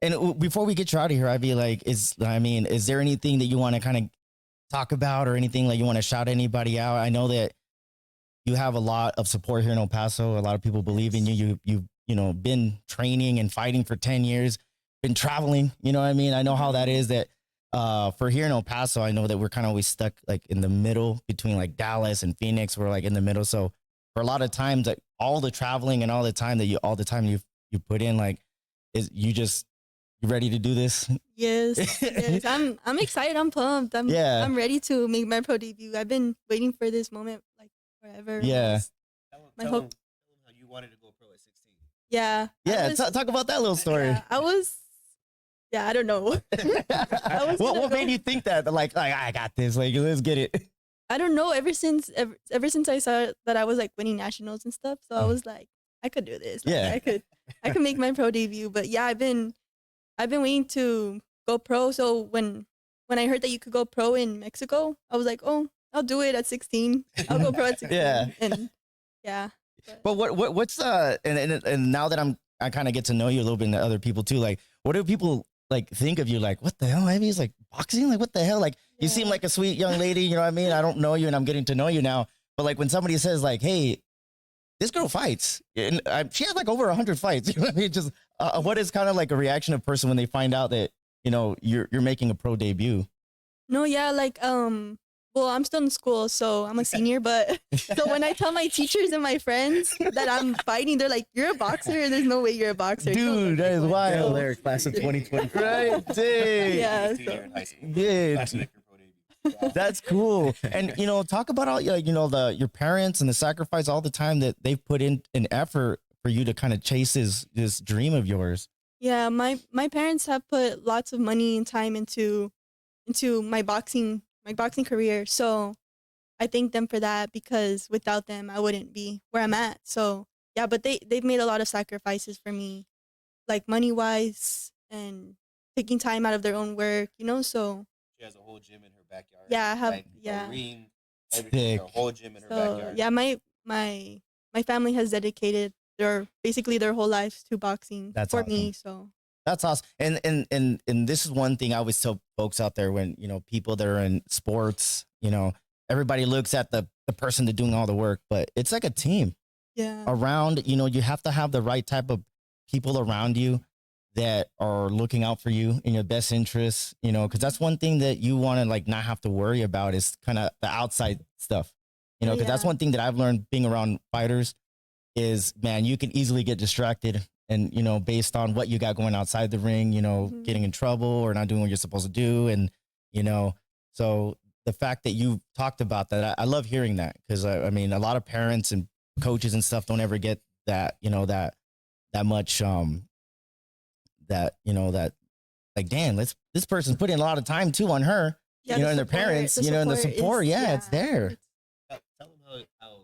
And before we get you out of here, I'd be like, is there anything that you want to kind of talk about or anything like you want to shout anybody out? I know that you have a lot of support here in El Paso. A lot of people believe in you. You've been training and fighting for 10 years, been traveling. You know what I mean? I know how that is. That for here in El Paso, I know that we're kind of always stuck like in the middle between like Dallas and Phoenix. We're like in the middle. So for a lot of times, like all the traveling and all the time you put in, like, is you ready to do this? Yes. I'm excited. I'm pumped. I'm ready to make my pro debut. I've been waiting for this moment like forever. Yeah. Tell them how you wanted to go pro at 16. Yeah. Yeah. Talk about that little story. Yeah, I don't know. What made you think that? Like, I got this. Like, let's get it. I don't know. Ever since I saw that I was like winning nationals and stuff, so I was like, I could do this. Like, yeah, I could make my pro debut. But yeah, I've been waiting to go pro. So when I heard that you could go pro in Mexico, I was like, oh, I'll do it at 16. I'll go pro at 16. Yeah. And yeah. But what's and now that I kind of get to know you a little bit and the other people too, like, what do people like think of you? Like, what the hell? I mean, he's like boxing. Like, what the hell? Like, you seem like a sweet young lady. You know what I mean? I don't know you, and I'm getting to know you now. But like, when somebody says like, "Hey, this girl fights," and she has like over 100 fights. You know what I mean? Just what is kind of like a reaction of person when they find out that you're making a pro debut? No, yeah, like well, I'm still in school, so I'm a senior. But so when I tell my teachers and my friends that I'm fighting, they're like, "You're a boxer? There's no way you're a boxer." Dude, that is wild. They're class of 2020. Right? Dang. Yeah. Yeah. That's cool. And talk about all your parents and the sacrifice, all the time that they've put in an effort for you to kind of chase this dream of yours. Yeah, my parents have put lots of money and time into my boxing career. So I thank them for that, because without them I wouldn't be where I'm at. So yeah, but they've made a lot of sacrifices for me, like money wise and taking time out of their own work, so she has a whole gym in her backyard. Yeah, I have like, a ring, Sick. a whole gym in her so backyard. yeah, my family has dedicated basically their whole lives to boxing. That's for awesome. me. So that's awesome. And this is one thing I always tell folks out there when, people that are in sports, everybody looks at the person that's doing all the work, but it's like a team around, you have to have the right type of people around you that are looking out for you in your best interests, because that's one thing that you want to like not have to worry about is kind of the outside stuff, because that's one thing that I've learned being around fighters is, man, you can easily get distracted and, based on what you got going outside the ring, getting in trouble or not doing what you're supposed to do. And, so the fact that you talked about that, I love hearing that, because I mean, a lot of parents and coaches and stuff don't ever get that, that much, that like, damn, this person's putting a lot of time too on her, and their parents, and the support. Yeah, it's there. Tell them how